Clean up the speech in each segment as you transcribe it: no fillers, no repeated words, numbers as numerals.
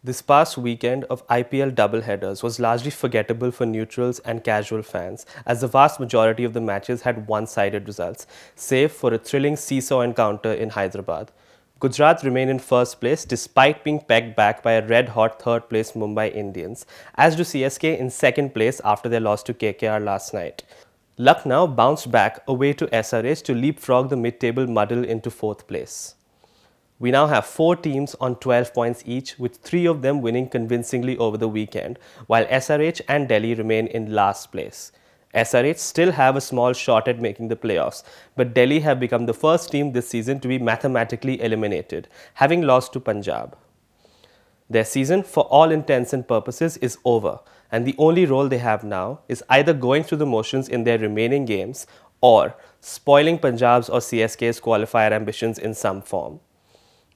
This past weekend of IPL doubleheaders was largely forgettable for neutrals and casual fans, as the vast majority of the matches had one-sided results, save for a thrilling seesaw encounter in Hyderabad. Gujarat remained in first place despite being pegged back by a red-hot third-place Mumbai Indians, as do CSK in second place after their loss to KKR last night. Lucknow bounced back away to SRH to leapfrog the mid-table muddle into fourth place. We now have 4 teams on 12 points each, with 3 of them winning convincingly over the weekend, while SRH and Delhi remain in last place. SRH still have a small shot at making the playoffs, but Delhi have become the first team this season to be mathematically eliminated, having lost to Punjab. Their season, for all intents and purposes, is over, and the only role they have now is either going through the motions in their remaining games or spoiling Punjab's or CSK's qualifier ambitions in some form.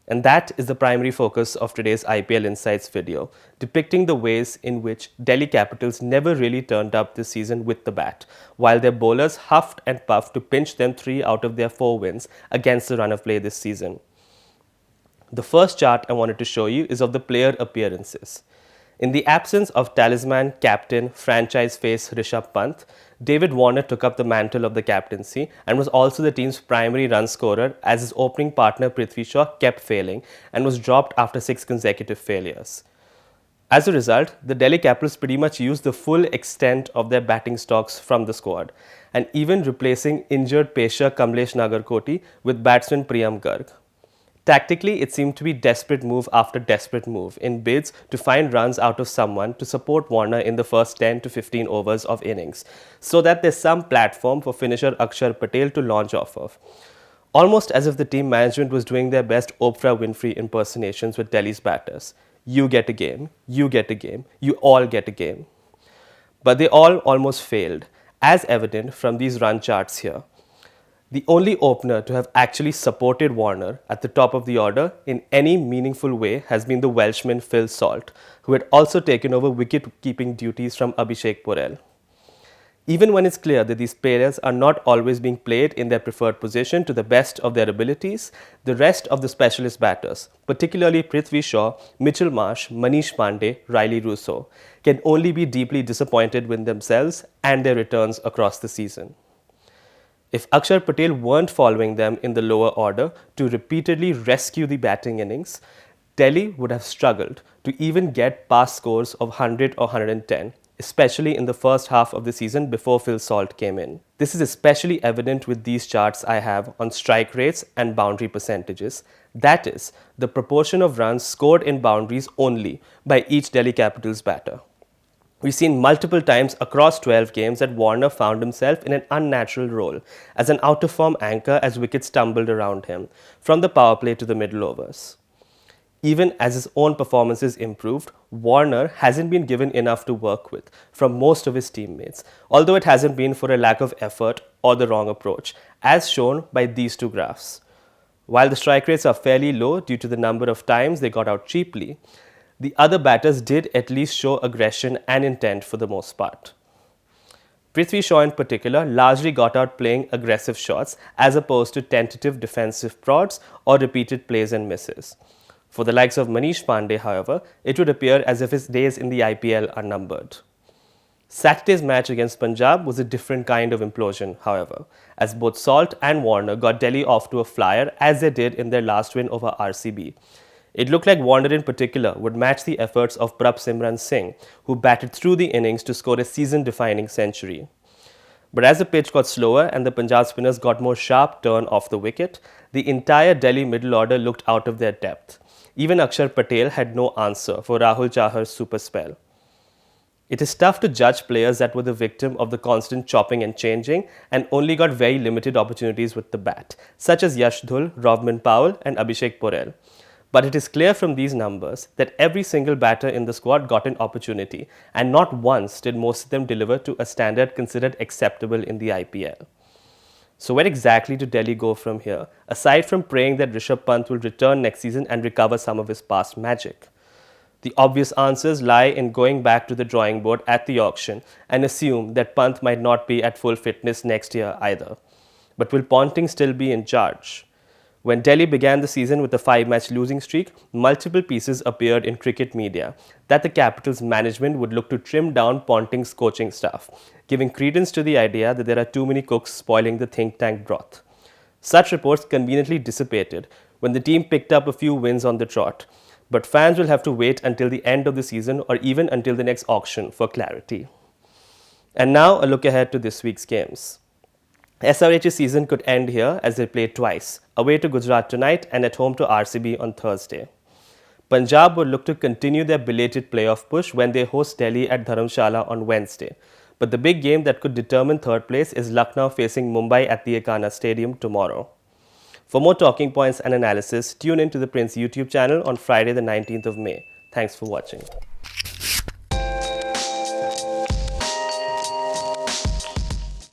And that is the primary focus of today's IPL Insights video, depicting the ways in which Delhi Capitals never really turned up this season with the bat, while their bowlers huffed and puffed to pinch them 3 out of their 4 wins against the run of play this season. The first chart I wanted to show you is of the player appearances. In the absence of talisman, captain, franchise face Rishabh Pant, David Warner took up the mantle of the captaincy and was also the team's primary run scorer, as his opening partner Prithvi Shaw kept failing and was dropped after 6 consecutive failures. As a result, the Delhi Capitals pretty much used the full extent of their batting stocks from the squad, and even replacing injured Pesha Kamlesh Nagarkoti with batsman Priyam Garg. Tactically, it seemed to be desperate move after desperate move in bids to find runs out of someone to support Warner in the first 10 to 15 overs of innings, so that there's some platform for finisher Akshar Patel to launch off of. Almost as if the team management was doing their best Oprah Winfrey impersonations with Delhi's batters. You get a game, you get a game, you all get a game. But they all almost failed, as evident from these run charts here. The only opener to have actually supported Warner at the top of the order in any meaningful way has been the Welshman Phil Salt, who had also taken over wicket-keeping duties from Abhishek Porel. Even when it's clear that these players are not always being played in their preferred position to the best of their abilities, the rest of the specialist batters, particularly Prithvi Shaw, Mitchell Marsh, Manish Pandey, Riley Russo, can only be deeply disappointed with themselves and their returns across the season. If Akshar Patel weren't following them in the lower order to repeatedly rescue the batting innings, Delhi would have struggled to even get past scores of 100 or 110, especially in the first half of the season before Phil Salt came in. This is especially evident with these charts I have on strike rates and boundary percentages. That is, the proportion of runs scored in boundaries only by each Delhi Capitals batter. We've seen multiple times across 12 games that Warner found himself in an unnatural role as an out-of-form anchor as wickets tumbled around him, from the power play to the middle overs. Even as his own performances improved, Warner hasn't been given enough to work with from most of his teammates, although it hasn't been for a lack of effort or the wrong approach, as shown by these 2 graphs. While the strike rates are fairly low due to the number of times they got out cheaply, the other batters did at least show aggression and intent for the most part. Prithvi Shaw in particular largely got out playing aggressive shots as opposed to tentative defensive prods or repeated plays and misses. For the likes of Manish Pandey, however, it would appear as if his days in the IPL are numbered. Saturday's match against Punjab was a different kind of implosion, however, as both Salt and Warner got Delhi off to a flyer as they did in their last win over RCB. It looked like Warner in particular would match the efforts of Prabh Simran Singh, who batted through the innings to score a season-defining century. But as the pitch got slower and the Punjab spinners got more sharp turn off the wicket, the entire Delhi middle order looked out of their depth. Even Akshar Patel had no answer for Rahul Chahar's super spell. It is tough to judge players that were the victim of the constant chopping and changing and only got very limited opportunities with the bat, such as Yash Dhul, Rovman Powell and Abhishek Porel. But it is clear from these numbers that every single batter in the squad got an opportunity, and not once did most of them deliver to a standard considered acceptable in the IPL. So where exactly did Delhi go from here, aside from praying that Rishabh Pant will return next season and recover some of his past magic? The obvious answers lie in going back to the drawing board at the auction and assume that Pant might not be at full fitness next year either. But will Ponting still be in charge? When Delhi began the season with a 5-match losing streak, multiple pieces appeared in cricket media that the capital's management would look to trim down Ponting's coaching staff, giving credence to the idea that there are too many cooks spoiling the think tank broth. Such reports conveniently dissipated when the team picked up a few wins on the trot, but fans will have to wait until the end of the season or even until the next auction for clarity. And now a look ahead to this week's games. SRH's season could end here as they play twice, away to Gujarat tonight and at home to RCB on Thursday. Punjab would look to continue their belated playoff push when they host Delhi at Dharamshala on Wednesday. But the big game that could determine third place is Lucknow facing Mumbai at the Ekana Stadium tomorrow. For more talking points and analysis, tune in to ThePrint's YouTube channel on Friday the 19th of May. Thanks for watching.